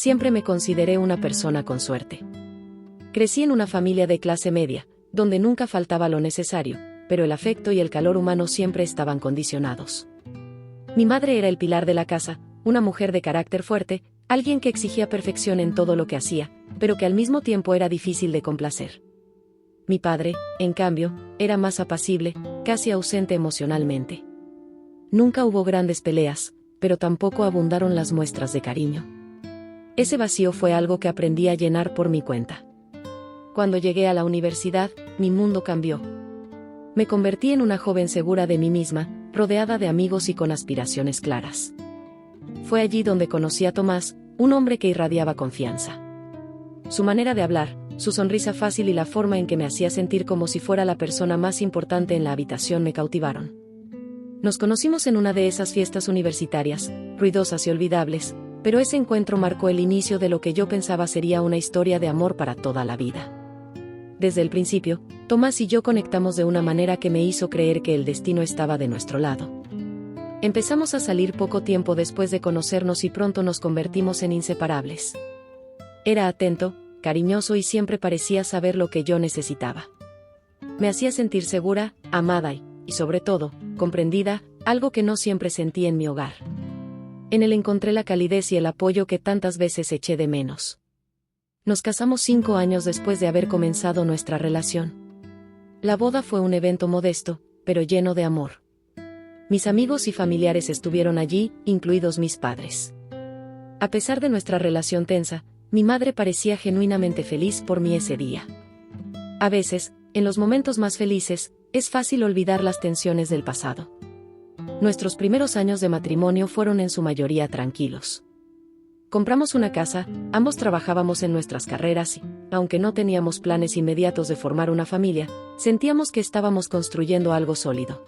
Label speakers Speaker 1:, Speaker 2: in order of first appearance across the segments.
Speaker 1: siempre me consideré una persona con suerte. Crecí en una familia de clase media, donde nunca faltaba lo necesario, pero el afecto y el calor humano siempre estaban condicionados. Mi madre era el pilar de la casa, una mujer de carácter fuerte, alguien que exigía perfección en todo lo que hacía, pero que al mismo tiempo era difícil de complacer. Mi padre, en cambio, era más apacible, casi ausente emocionalmente. Nunca hubo grandes peleas, pero tampoco abundaron las muestras de cariño. Ese vacío fue algo que aprendí a llenar por mi cuenta. Cuando llegué a la universidad, mi mundo cambió. Me convertí en una joven segura de mí misma, rodeada de amigos y con aspiraciones claras. Fue allí donde conocí a Tomás, un hombre que irradiaba confianza. Su manera de hablar, su sonrisa fácil y la forma en que me hacía sentir como si fuera la persona más importante en la habitación me cautivaron. Nos conocimos en una de esas fiestas universitarias, ruidosas y olvidables, pero ese encuentro marcó el inicio de lo que yo pensaba sería una historia de amor para toda la vida. Desde el principio, Tomás y yo conectamos de una manera que me hizo creer que el destino estaba de nuestro lado. Empezamos a salir poco tiempo después de conocernos y pronto nos convertimos en inseparables. Era atento, cariñoso y siempre parecía saber lo que yo necesitaba. Me hacía sentir segura, amada y sobre todo, comprendida, algo que no siempre sentí en mi hogar. En él encontré la calidez y el apoyo que tantas veces eché de menos. Nos casamos 5 años después de haber comenzado nuestra relación. La boda fue un evento modesto, pero lleno de amor. Mis amigos y familiares estuvieron allí, incluidos mis padres. A pesar de nuestra relación tensa, mi madre parecía genuinamente feliz por mí ese día. A veces, en los momentos más felices, es fácil olvidar las tensiones del pasado. Nuestros primeros años de matrimonio fueron en su mayoría tranquilos. Compramos una casa, ambos trabajábamos en nuestras carreras y, aunque no teníamos planes inmediatos de formar una familia, sentíamos que estábamos construyendo algo sólido.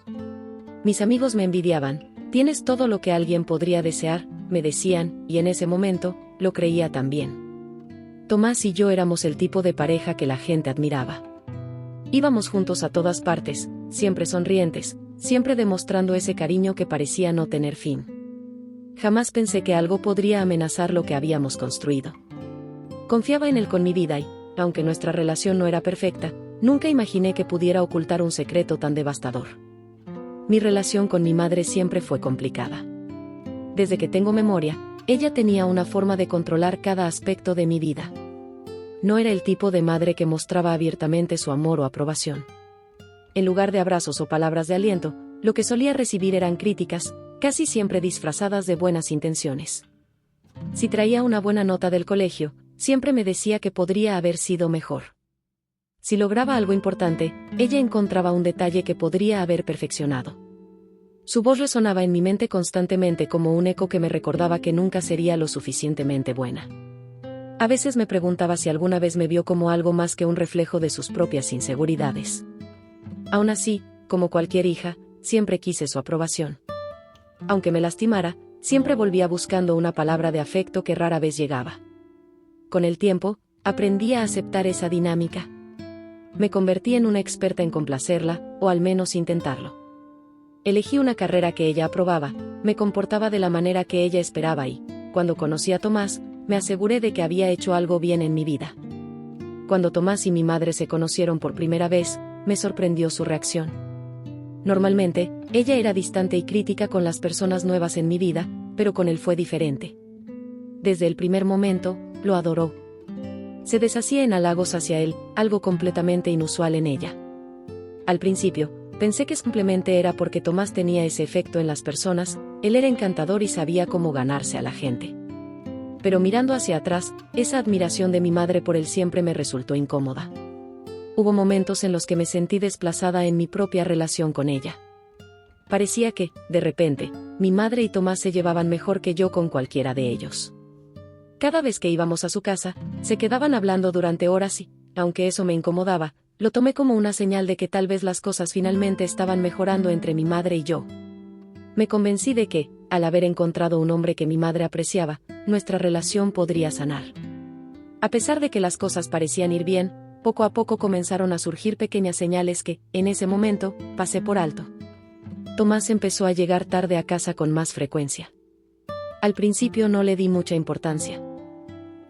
Speaker 1: Mis amigos me envidiaban. Tienes todo lo que alguien podría desear, me decían, y en ese momento, lo creía también. Tomás y yo éramos el tipo de pareja que la gente admiraba. Íbamos juntos a todas partes, siempre sonrientes, siempre demostrando ese cariño que parecía no tener fin. Jamás pensé que algo podría amenazar lo que habíamos construido. Confiaba en él con mi vida y, aunque nuestra relación no era perfecta, nunca imaginé que pudiera ocultar un secreto tan devastador. Mi relación con mi madre siempre fue complicada. Desde que tengo memoria, ella tenía una forma de controlar cada aspecto de mi vida. No era el tipo de madre que mostraba abiertamente su amor o aprobación. En lugar de abrazos o palabras de aliento, lo que solía recibir eran críticas, casi siempre disfrazadas de buenas intenciones. Si traía una buena nota del colegio, siempre me decía que podría haber sido mejor. Si lograba algo importante, ella encontraba un detalle que podría haber perfeccionado. Su voz resonaba en mi mente constantemente como un eco que me recordaba que nunca sería lo suficientemente buena. A veces me preguntaba si alguna vez me vio como algo más que un reflejo de sus propias inseguridades. Aún así, como cualquier hija, siempre quise su aprobación. Aunque me lastimara, siempre volvía buscando una palabra de afecto que rara vez llegaba. Con el tiempo, aprendí a aceptar esa dinámica. Me convertí en una experta en complacerla, o al menos intentarlo. Elegí una carrera que ella aprobaba, me comportaba de la manera que ella esperaba y, cuando conocí a Tomás, me aseguré de que había hecho algo bien en mi vida. Cuando Tomás y mi madre se conocieron por primera vez, me sorprendió su reacción. Normalmente, ella era distante y crítica con las personas nuevas en mi vida, pero con él fue diferente. Desde el primer momento, lo adoró. Se deshacía en halagos hacia él, algo completamente inusual en ella. Al principio, pensé que simplemente era porque Tomás tenía ese efecto en las personas, él era encantador y sabía cómo ganarse a la gente. Pero mirando hacia atrás, esa admiración de mi madre por él siempre me resultó incómoda. Hubo momentos en los que me sentí desplazada en mi propia relación con ella. Parecía que, de repente, mi madre y Tomás se llevaban mejor que yo con cualquiera de ellos. Cada vez que íbamos a su casa, se quedaban hablando durante horas y, aunque eso me incomodaba, lo tomé como una señal de que tal vez las cosas finalmente estaban mejorando entre mi madre y yo. Me convencí de que, al haber encontrado un hombre que mi madre apreciaba, nuestra relación podría sanar. A pesar de que las cosas parecían ir bien, poco a poco comenzaron a surgir pequeñas señales que, en ese momento, pasé por alto. Tomás empezó a llegar tarde a casa con más frecuencia. Al principio no le di mucha importancia.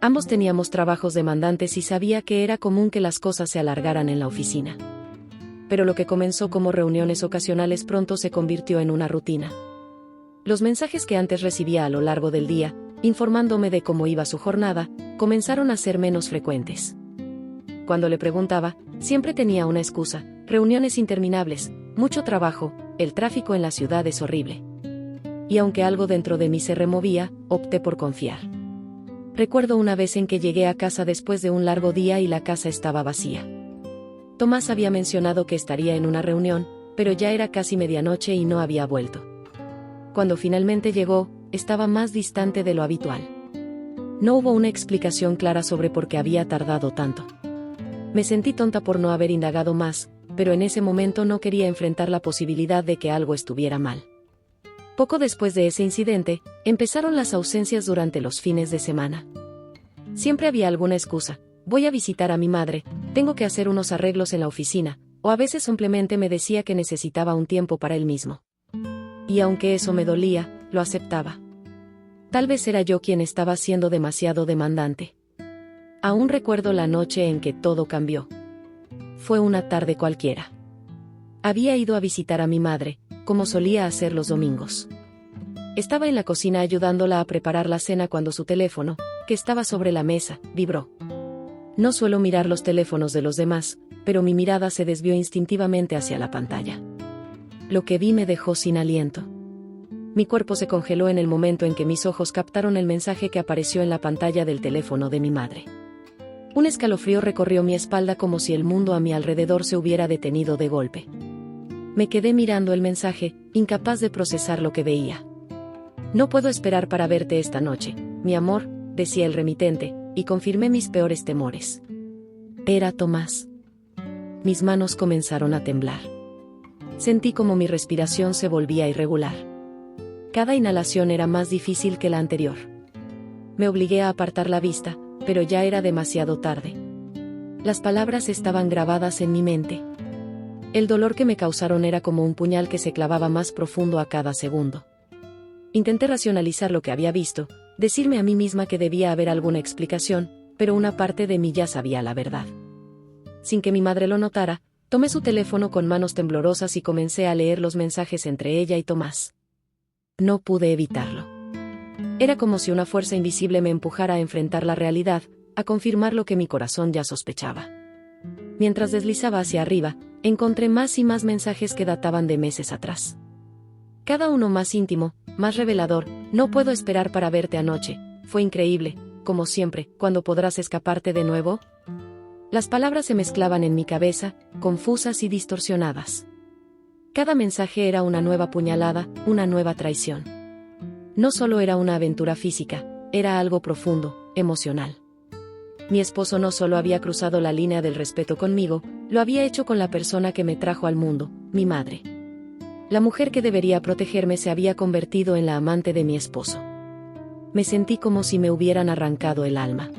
Speaker 1: Ambos teníamos trabajos demandantes y sabía que era común que las cosas se alargaran en la oficina. Pero lo que comenzó como reuniones ocasionales pronto se convirtió en una rutina. Los mensajes que antes recibía a lo largo del día, informándome de cómo iba su jornada, comenzaron a ser menos frecuentes. Cuando le preguntaba, siempre tenía una excusa: reuniones interminables, mucho trabajo, el tráfico en la ciudad es horrible. Y aunque algo dentro de mí se removía, opté por confiar. Recuerdo una vez en que llegué a casa después de un largo día y la casa estaba vacía. Tomás había mencionado que estaría en una reunión, pero ya era casi medianoche y no había vuelto. Cuando finalmente llegó, estaba más distante de lo habitual. No hubo una explicación clara sobre por qué había tardado tanto. Me sentí tonta por no haber indagado más, pero en ese momento no quería enfrentar la posibilidad de que algo estuviera mal. Poco después de ese incidente, empezaron las ausencias durante los fines de semana. Siempre había alguna excusa: voy a visitar a mi madre, tengo que hacer unos arreglos en la oficina, o a veces simplemente me decía que necesitaba un tiempo para él mismo. Y aunque eso me dolía, lo aceptaba. Tal vez era yo quien estaba siendo demasiado demandante. Aún recuerdo la noche en que todo cambió. Fue una tarde cualquiera. Había ido a visitar a mi madre, como solía hacer los domingos. Estaba en la cocina ayudándola a preparar la cena cuando su teléfono, que estaba sobre la mesa, vibró. No suelo mirar los teléfonos de los demás, pero mi mirada se desvió instintivamente hacia la pantalla. Lo que vi me dejó sin aliento. Mi cuerpo se congeló en el momento en que mis ojos captaron el mensaje que apareció en la pantalla del teléfono de mi madre. Un escalofrío recorrió mi espalda como si el mundo a mi alrededor se hubiera detenido de golpe. Me quedé mirando el mensaje, incapaz de procesar lo que veía. No puedo esperar para verte esta noche, mi amor, decía el remitente, y confirmé mis peores temores. Era Tomás. Mis manos comenzaron a temblar. Sentí como mi respiración se volvía irregular. Cada inhalación era más difícil que la anterior. Me obligué a apartar la vista, pero ya era demasiado tarde. Las palabras estaban grabadas en mi mente. El dolor que me causaron era como un puñal que se clavaba más profundo a cada segundo. Intenté racionalizar lo que había visto, decirme a mí misma que debía haber alguna explicación, pero una parte de mí ya sabía la verdad. Sin que mi madre lo notara, tomé su teléfono con manos temblorosas y comencé a leer los mensajes entre ella y Tomás. No pude evitarlo. Era como si una fuerza invisible me empujara a enfrentar la realidad, a confirmar lo que mi corazón ya sospechaba. Mientras deslizaba hacia arriba, encontré más y más mensajes que databan de meses atrás. Cada uno más íntimo, más revelador: no puedo esperar para verte anoche, fue increíble, como siempre, ¿cuándo podrás escaparte de nuevo? Las palabras se mezclaban en mi cabeza, confusas y distorsionadas. Cada mensaje era una nueva puñalada, una nueva traición. No solo era una aventura física, era algo profundo, emocional. Mi esposo no solo había cruzado la línea del respeto conmigo, lo había hecho con la persona que me trajo al mundo, mi madre. La mujer que debería protegerme se había convertido en la amante de mi esposo. Me sentí como si me hubieran arrancado el alma.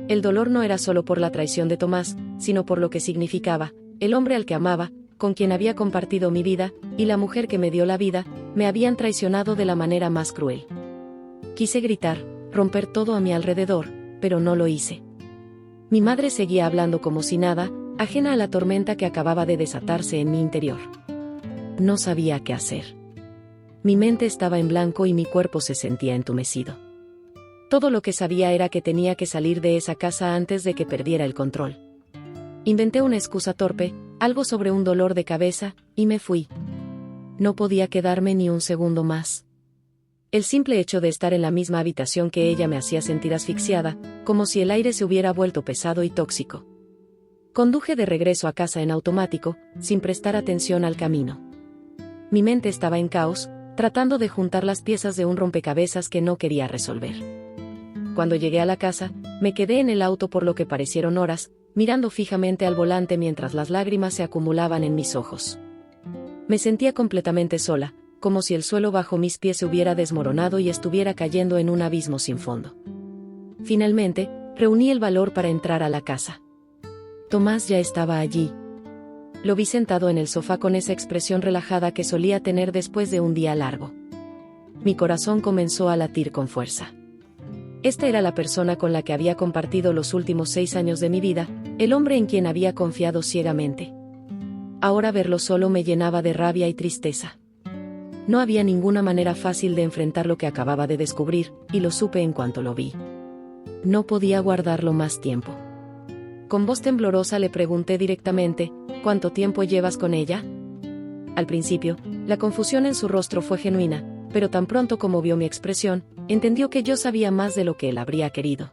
Speaker 1: El dolor no era solo por la traición de Tomás, sino por lo que significaba: el hombre al que amaba, con quien había compartido mi vida, y la mujer que me dio la vida, me habían traicionado de la manera más cruel. Quise gritar, romper todo a mi alrededor, pero no lo hice. Mi madre seguía hablando como si nada, ajena a la tormenta que acababa de desatarse en mi interior. No sabía qué hacer. Mi mente estaba en blanco y mi cuerpo se sentía entumecido. Todo lo que sabía era que tenía que salir de esa casa antes de que perdiera el control. Inventé una excusa torpe, algo sobre un dolor de cabeza, y me fui. No podía quedarme ni un segundo más. El simple hecho de estar en la misma habitación que ella me hacía sentir asfixiada, como si el aire se hubiera vuelto pesado y tóxico. Conduje de regreso a casa en automático, sin prestar atención al camino. Mi mente estaba en caos, tratando de juntar las piezas de un rompecabezas que no quería resolver. Cuando llegué a la casa, me quedé en el auto por lo que parecieron horas, mirando fijamente al volante mientras las lágrimas se acumulaban en mis ojos. Me sentía completamente sola, como si el suelo bajo mis pies se hubiera desmoronado y estuviera cayendo en un abismo sin fondo. Finalmente, reuní el valor para entrar a la casa. Tomás ya estaba allí. Lo vi sentado en el sofá con esa expresión relajada que solía tener después de un día largo. Mi corazón comenzó a latir con fuerza. Esta era la persona con la que había compartido los últimos 6 años de mi vida, el hombre en quien había confiado ciegamente. Ahora verlo solo me llenaba de rabia y tristeza. No había ninguna manera fácil de enfrentar lo que acababa de descubrir, y lo supe en cuanto lo vi. No podía guardarlo más tiempo. Con voz temblorosa le pregunté directamente, ¿cuánto tiempo llevas con ella? Al principio, la confusión en su rostro fue genuina, pero tan pronto como vio mi expresión, entendió que yo sabía más de lo que él habría querido.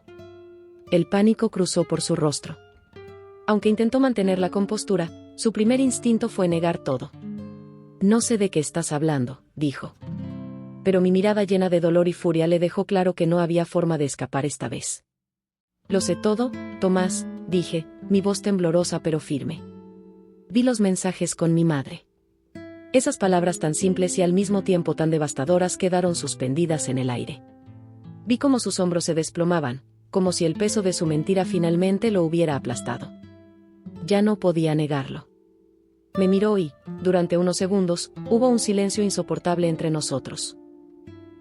Speaker 1: El pánico cruzó por su rostro. Aunque intentó mantener la compostura, su primer instinto fue negar todo. No sé de qué estás hablando, dijo. Pero mi mirada llena de dolor y furia le dejó claro que no había forma de escapar esta vez. Lo sé todo, Tomás, dije, mi voz temblorosa pero firme. Vi los mensajes con mi madre. Esas palabras tan simples y al mismo tiempo tan devastadoras quedaron suspendidas en el aire. Vi cómo sus hombros se desplomaban, como si el peso de su mentira finalmente lo hubiera aplastado. Ya no podía negarlo. Me miró y, durante unos segundos, hubo un silencio insoportable entre nosotros.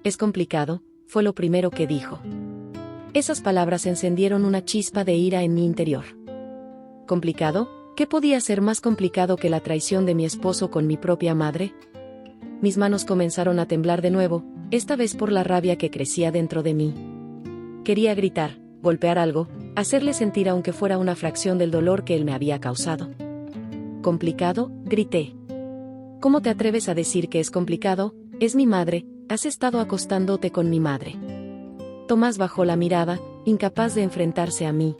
Speaker 1: Es complicado, fue lo primero que dijo. Esas palabras encendieron una chispa de ira en mi interior. ¿Complicado? ¿Qué podía ser más complicado que la traición de mi esposo con mi propia madre? Mis manos comenzaron a temblar de nuevo, esta vez por la rabia que crecía dentro de mí. Quería gritar, golpear algo, hacerle sentir aunque fuera una fracción del dolor que él me había causado. ¿Complicado?, grité. ¿Cómo te atreves a decir que es complicado? Es mi madre, has estado acostándote con mi madre. Tomás bajó la mirada, incapaz de enfrentarse a mí.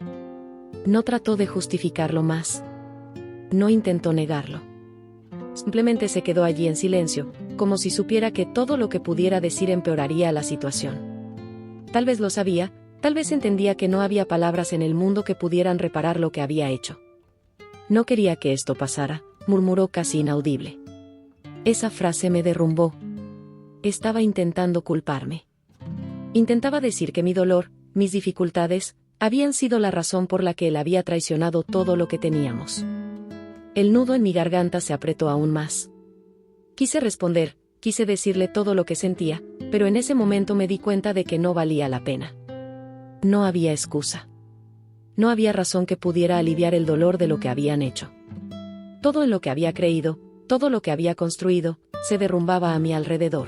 Speaker 1: No trató de justificarlo más. No intentó negarlo. Simplemente se quedó allí en silencio, como si supiera que todo lo que pudiera decir empeoraría la situación. Tal vez lo sabía, tal vez entendía que no había palabras en el mundo que pudieran reparar lo que había hecho. No quería que esto pasara, murmuró casi inaudible. Esa frase me derrumbó. Estaba intentando culparme. Intentaba decir que mi dolor, mis dificultades, habían sido la razón por la que él había traicionado todo lo que teníamos. El nudo en mi garganta se apretó aún más. Quise responder, quise decirle todo lo que sentía, pero en ese momento me di cuenta de que no valía la pena. No había excusa. No había razón que pudiera aliviar el dolor de lo que habían hecho. Todo en lo que había creído, todo lo que había construido, se derrumbaba a mi alrededor.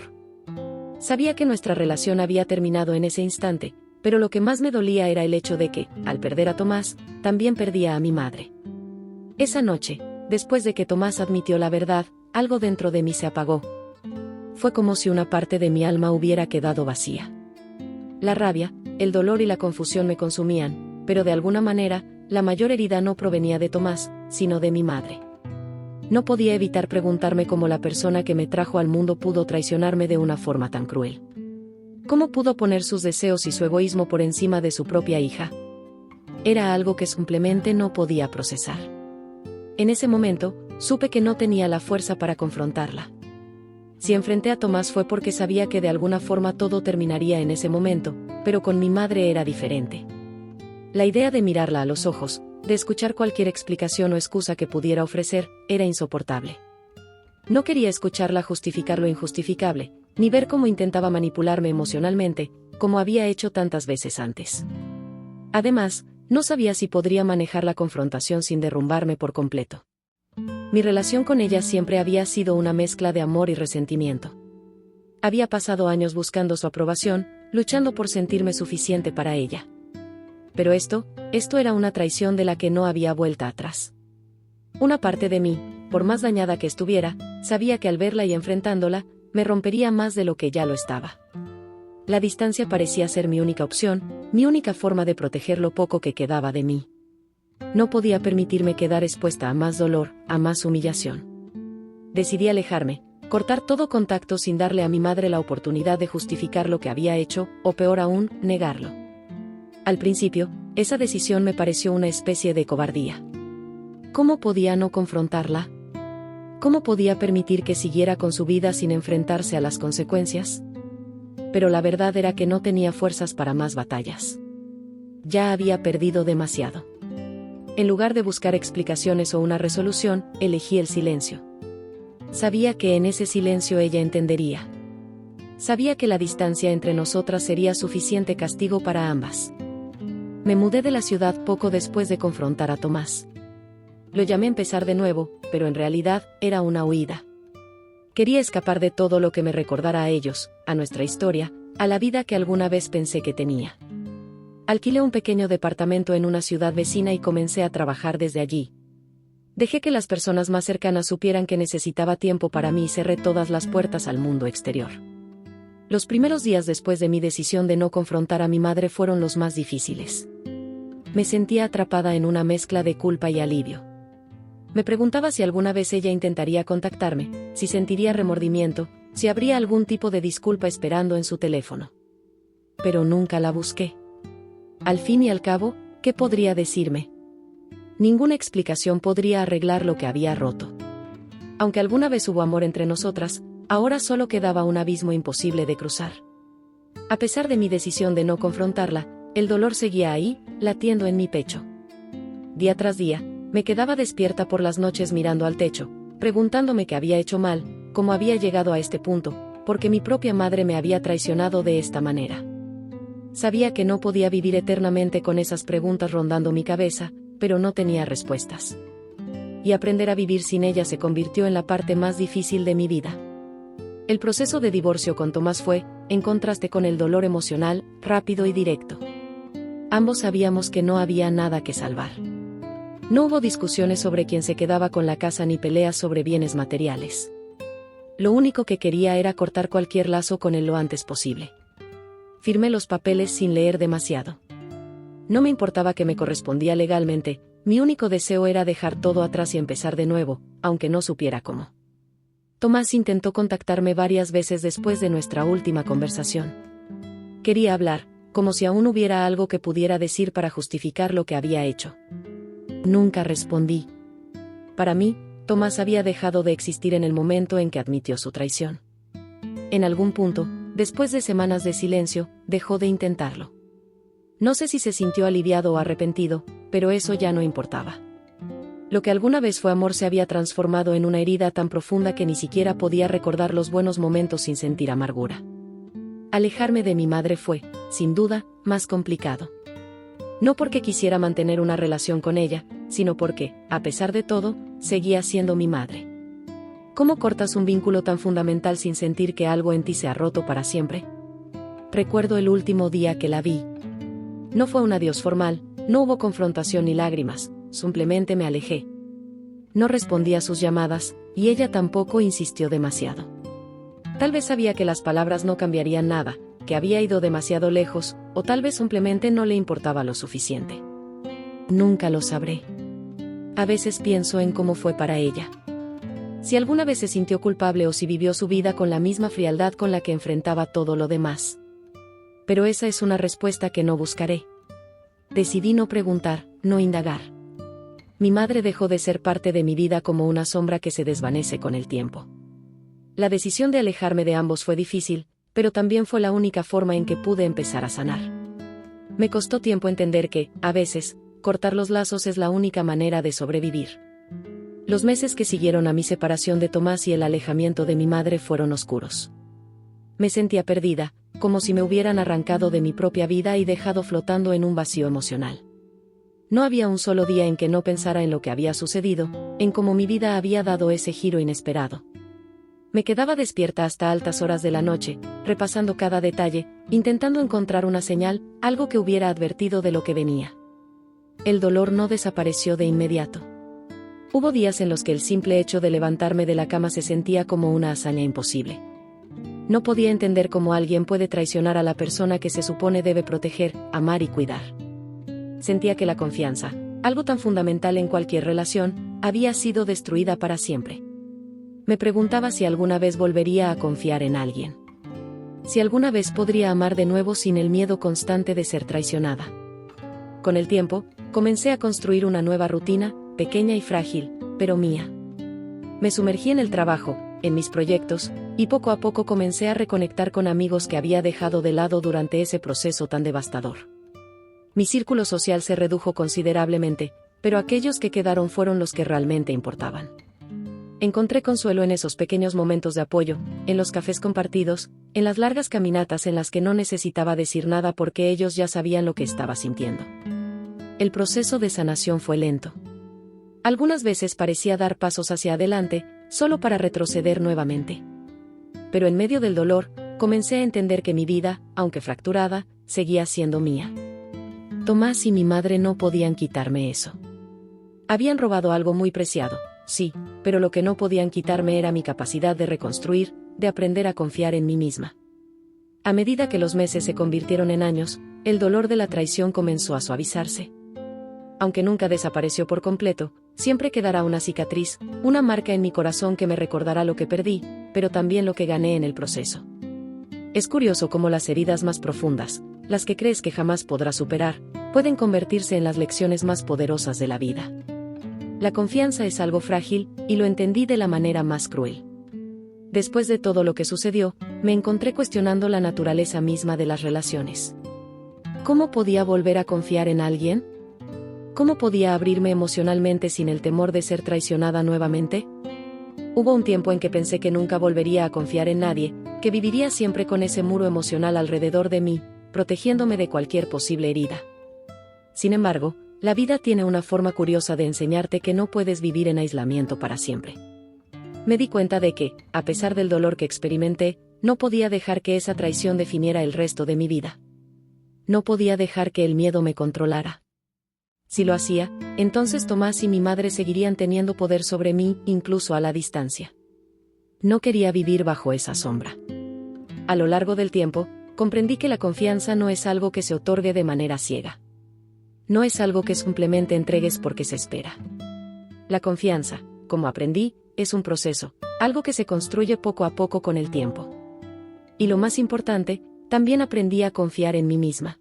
Speaker 1: Sabía que nuestra relación había terminado en ese instante, pero lo que más me dolía era el hecho de que, al perder a Tomás, también perdía a mi madre. Esa noche, después de que Tomás admitió la verdad, algo dentro de mí se apagó. Fue como si una parte de mi alma hubiera quedado vacía. La rabia, el dolor y la confusión me consumían, pero de alguna manera, la mayor herida no provenía de Tomás, sino de mi madre. No podía evitar preguntarme cómo la persona que me trajo al mundo pudo traicionarme de una forma tan cruel. ¿Cómo pudo poner sus deseos y su egoísmo por encima de su propia hija? Era algo que simplemente no podía procesar. En ese momento, supe que no tenía la fuerza para confrontarla. Si enfrenté a Tomás fue porque sabía que de alguna forma todo terminaría en ese momento, pero con mi madre era diferente. La idea de mirarla a los ojos, de escuchar cualquier explicación o excusa que pudiera ofrecer, era insoportable. No quería escucharla justificar lo injustificable, ni ver cómo intentaba manipularme emocionalmente, como había hecho tantas veces antes. Además, no sabía si podría manejar la confrontación sin derrumbarme por completo. Mi relación con ella siempre había sido una mezcla de amor y resentimiento. Había pasado años buscando su aprobación, luchando por sentirme suficiente para ella. Pero esto era una traición de la que no había vuelta atrás. Una parte de mí, por más dañada que estuviera, sabía que al verla y enfrentándola, me rompería más de lo que ya lo estaba. La distancia parecía ser mi única opción, mi única forma de proteger lo poco que quedaba de mí. No podía permitirme quedar expuesta a más dolor, a más humillación. Decidí alejarme, cortar todo contacto sin darle a mi madre la oportunidad de justificar lo que había hecho, o peor aún, negarlo. Al principio, esa decisión me pareció una especie de cobardía. ¿Cómo podía no confrontarla? ¿Cómo podía permitir que siguiera con su vida sin enfrentarse a las consecuencias? Pero la verdad era que no tenía fuerzas para más batallas. Ya había perdido demasiado. En lugar de buscar explicaciones o una resolución, elegí el silencio. Sabía que en ese silencio ella entendería. Sabía que la distancia entre nosotras sería suficiente castigo para ambas. Me mudé de la ciudad poco después de confrontar a Tomás. Lo llamé a empezar de nuevo, pero en realidad era una huida. Quería escapar de todo lo que me recordara a ellos, a nuestra historia, a la vida que alguna vez pensé que tenía. Alquilé un pequeño departamento en una ciudad vecina y comencé a trabajar desde allí. Dejé que las personas más cercanas supieran que necesitaba tiempo para mí y cerré todas las puertas al mundo exterior. Los primeros días después de mi decisión de no confrontar a mi madre fueron los más difíciles. Me sentía atrapada en una mezcla de culpa y alivio. Me preguntaba si alguna vez ella intentaría contactarme, si sentiría remordimiento, si habría algún tipo de disculpa esperando en su teléfono. Pero nunca la busqué. Al fin y al cabo, ¿qué podría decirme? Ninguna explicación podría arreglar lo que había roto. Aunque alguna vez hubo amor entre nosotras, ahora solo quedaba un abismo imposible de cruzar. A pesar de mi decisión de no confrontarla, el dolor seguía ahí, latiendo en mi pecho. Día tras día, me quedaba despierta por las noches mirando al techo, preguntándome qué había hecho mal, cómo había llegado a este punto, porque mi propia madre me había traicionado de esta manera. Sabía que no podía vivir eternamente con esas preguntas rondando mi cabeza, pero no tenía respuestas. Y aprender a vivir sin ella se convirtió en la parte más difícil de mi vida. El proceso de divorcio con Tomás fue, en contraste con el dolor emocional, rápido y directo. Ambos sabíamos que no había nada que salvar. No hubo discusiones sobre quién se quedaba con la casa ni peleas sobre bienes materiales. Lo único que quería era cortar cualquier lazo con él lo antes posible. Firmé los papeles sin leer demasiado. No me importaba que me correspondía legalmente, mi único deseo era dejar todo atrás y empezar de nuevo, aunque no supiera cómo. Tomás intentó contactarme varias veces después de nuestra última conversación. Quería hablar, como si aún hubiera algo que pudiera decir para justificar lo que había hecho. Nunca respondí. Para mí, Tomás había dejado de existir en el momento en que admitió su traición. En algún punto, después de semanas de silencio, dejó de intentarlo. No sé si se sintió aliviado o arrepentido, pero eso ya no importaba. Lo que alguna vez fue amor se había transformado en una herida tan profunda que ni siquiera podía recordar los buenos momentos sin sentir amargura. Alejarme de mi madre fue, sin duda, más complicado. No porque quisiera mantener una relación con ella, sino porque, a pesar de todo, seguía siendo mi madre. ¿Cómo cortas un vínculo tan fundamental sin sentir que algo en ti se ha roto para siempre? Recuerdo el último día que la vi. No fue un adiós formal, no hubo confrontación ni lágrimas, simplemente me alejé. No respondí a sus llamadas, y ella tampoco insistió demasiado. Tal vez sabía que las palabras no cambiarían nada, que había ido demasiado lejos, o tal vez simplemente no le importaba lo suficiente. Nunca lo sabré. A veces pienso en cómo fue para ella. Si alguna vez se sintió culpable o si vivió su vida con la misma frialdad con la que enfrentaba todo lo demás. Pero esa es una respuesta que no buscaré. Decidí no preguntar, no indagar. Mi madre dejó de ser parte de mi vida como una sombra que se desvanece con el tiempo. La decisión de alejarme de ambos fue difícil, pero también fue la única forma en que pude empezar a sanar. Me costó tiempo entender que, a veces, cortar los lazos es la única manera de sobrevivir. Los meses que siguieron a mi separación de Tomás y el alejamiento de mi madre fueron oscuros. Me sentía perdida, como si me hubieran arrancado de mi propia vida y dejado flotando en un vacío emocional. No había un solo día en que no pensara en lo que había sucedido, en cómo mi vida había dado ese giro inesperado. Me quedaba despierta hasta altas horas de la noche, repasando cada detalle, intentando encontrar una señal, algo que hubiera advertido de lo que venía. El dolor no desapareció de inmediato. Hubo días en los que el simple hecho de levantarme de la cama se sentía como una hazaña imposible. No podía entender cómo alguien puede traicionar a la persona que se supone debe proteger, amar y cuidar. Sentía que la confianza, algo tan fundamental en cualquier relación, había sido destruida para siempre. Me preguntaba si alguna vez volvería a confiar en alguien. Si alguna vez podría amar de nuevo sin el miedo constante de ser traicionada. Con el tiempo, comencé a construir una nueva rutina, pequeña y frágil, pero mía. Me sumergí en el trabajo, en mis proyectos, y poco a poco comencé a reconectar con amigos que había dejado de lado durante ese proceso tan devastador. Mi círculo social se redujo considerablemente, pero aquellos que quedaron fueron los que realmente importaban. Encontré consuelo en esos pequeños momentos de apoyo, en los cafés compartidos, en las largas caminatas en las que no necesitaba decir nada porque ellos ya sabían lo que estaba sintiendo. El proceso de sanación fue lento. Algunas veces parecía dar pasos hacia adelante, solo para retroceder nuevamente. Pero en medio del dolor, comencé a entender que mi vida, aunque fracturada, seguía siendo mía. Tomás y mi madre no podían quitarme eso. Habían robado algo muy preciado, sí, pero lo que no podían quitarme era mi capacidad de reconstruir, de aprender a confiar en mí misma. A medida que los meses se convirtieron en años, el dolor de la traición comenzó a suavizarse. Aunque nunca desapareció por completo, siempre quedará una cicatriz, una marca en mi corazón que me recordará lo que perdí, pero también lo que gané en el proceso. Es curioso cómo las heridas más profundas, las que crees que jamás podrás superar, pueden convertirse en las lecciones más poderosas de la vida. La confianza es algo frágil, y lo entendí de la manera más cruel. Después de todo lo que sucedió, me encontré cuestionando la naturaleza misma de las relaciones. ¿Cómo podía volver a confiar en alguien? ¿Cómo podía abrirme emocionalmente sin el temor de ser traicionada nuevamente? Hubo un tiempo en que pensé que nunca volvería a confiar en nadie, que viviría siempre con ese muro emocional alrededor de mí, protegiéndome de cualquier posible herida. Sin embargo, la vida tiene una forma curiosa de enseñarte que no puedes vivir en aislamiento para siempre. Me di cuenta de que, a pesar del dolor que experimenté, no podía dejar que esa traición definiera el resto de mi vida. No podía dejar que el miedo me controlara. Si lo hacía, entonces Tomás y mi madre seguirían teniendo poder sobre mí, incluso a la distancia. No quería vivir bajo esa sombra. A lo largo del tiempo, comprendí que la confianza no es algo que se otorgue de manera ciega. No es algo que simplemente entregues porque se espera. La confianza, como aprendí, es un proceso, algo que se construye poco a poco con el tiempo. Y lo más importante, también aprendí a confiar en mí misma.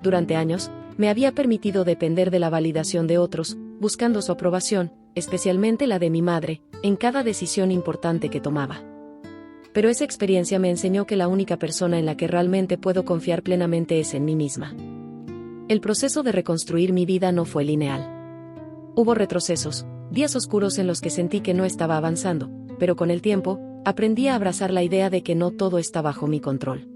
Speaker 1: Durante años, me había permitido depender de la validación de otros, buscando su aprobación, especialmente la de mi madre, en cada decisión importante que tomaba. Pero esa experiencia me enseñó que la única persona en la que realmente puedo confiar plenamente es en mí misma. El proceso de reconstruir mi vida no fue lineal. Hubo retrocesos, días oscuros en los que sentí que no estaba avanzando, pero con el tiempo, aprendí a abrazar la idea de que no todo está bajo mi control.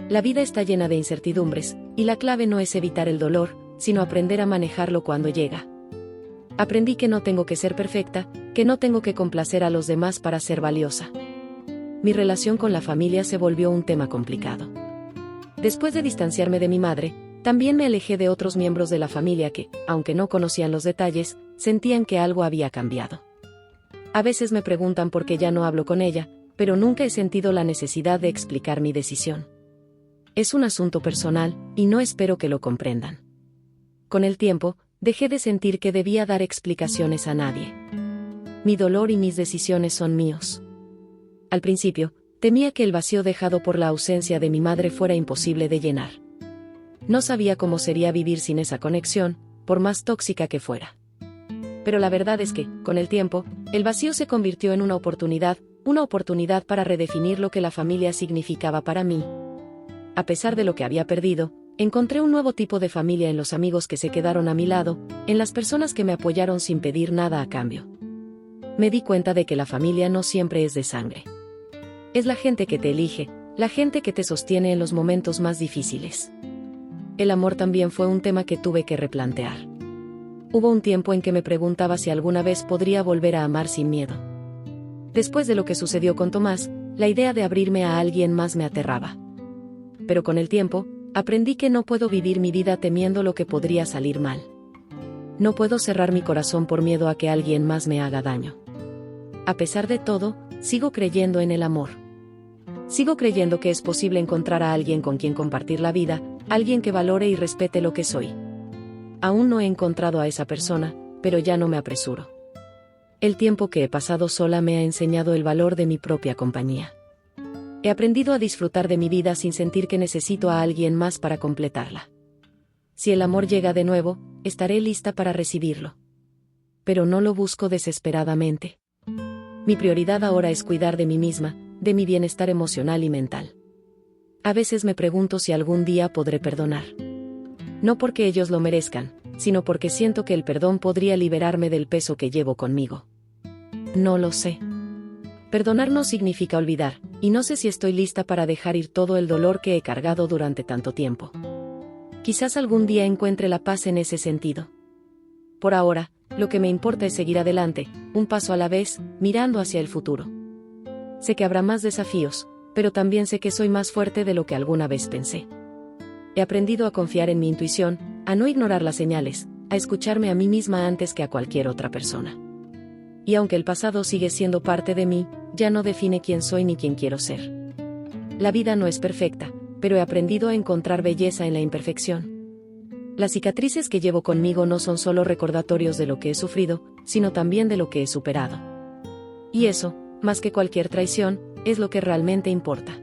Speaker 1: La vida está llena de incertidumbres, y la clave no es evitar el dolor, sino aprender a manejarlo cuando llega. Aprendí que no tengo que ser perfecta, que no tengo que complacer a los demás para ser valiosa. Mi relación con la familia se volvió un tema complicado. Después de distanciarme de mi madre, también me alejé de otros miembros de la familia que, aunque no conocían los detalles, sentían que algo había cambiado. A veces me preguntan por qué ya no hablo con ella, pero nunca he sentido la necesidad de explicar mi decisión. Es un asunto personal, y no espero que lo comprendan. Con el tiempo, dejé de sentir que debía dar explicaciones a nadie. Mi dolor y mis decisiones son míos. Al principio, temía que el vacío dejado por la ausencia de mi madre fuera imposible de llenar. No sabía cómo sería vivir sin esa conexión, por más tóxica que fuera. Pero la verdad es que, con el tiempo, el vacío se convirtió en una oportunidad para redefinir lo que la familia significaba para mí. A pesar de lo que había perdido, encontré un nuevo tipo de familia en los amigos que se quedaron a mi lado, en las personas que me apoyaron sin pedir nada a cambio. Me di cuenta de que la familia no siempre es de sangre. Es la gente que te elige, la gente que te sostiene en los momentos más difíciles. El amor también fue un tema que tuve que replantear. Hubo un tiempo en que me preguntaba si alguna vez podría volver a amar sin miedo. Después de lo que sucedió con Tomás, la idea de abrirme a alguien más me aterraba. Pero con el tiempo, aprendí que no puedo vivir mi vida temiendo lo que podría salir mal. No puedo cerrar mi corazón por miedo a que alguien más me haga daño. A pesar de todo, sigo creyendo en el amor. Sigo creyendo que es posible encontrar a alguien con quien compartir la vida, alguien que valore y respete lo que soy. Aún no he encontrado a esa persona, pero ya no me apresuro. El tiempo que he pasado sola me ha enseñado el valor de mi propia compañía. He aprendido a disfrutar de mi vida sin sentir que necesito a alguien más para completarla. Si el amor llega de nuevo, estaré lista para recibirlo. Pero no lo busco desesperadamente. Mi prioridad ahora es cuidar de mí misma, de mi bienestar emocional y mental. A veces me pregunto si algún día podré perdonar. No porque ellos lo merezcan, sino porque siento que el perdón podría liberarme del peso que llevo conmigo. No lo sé. Perdonar no significa olvidar, y no sé si estoy lista para dejar ir todo el dolor que he cargado durante tanto tiempo. Quizás algún día encuentre la paz en ese sentido. Por ahora, lo que me importa es seguir adelante, un paso a la vez, mirando hacia el futuro. Sé que habrá más desafíos, pero también sé que soy más fuerte de lo que alguna vez pensé. He aprendido a confiar en mi intuición, a no ignorar las señales, a escucharme a mí misma antes que a cualquier otra persona. Y aunque el pasado sigue siendo parte de mí, ya no define quién soy ni quién quiero ser. La vida no es perfecta, pero he aprendido a encontrar belleza en la imperfección. Las cicatrices que llevo conmigo no son solo recordatorios de lo que he sufrido, sino también de lo que he superado. Y eso, más que cualquier traición, es lo que realmente importa.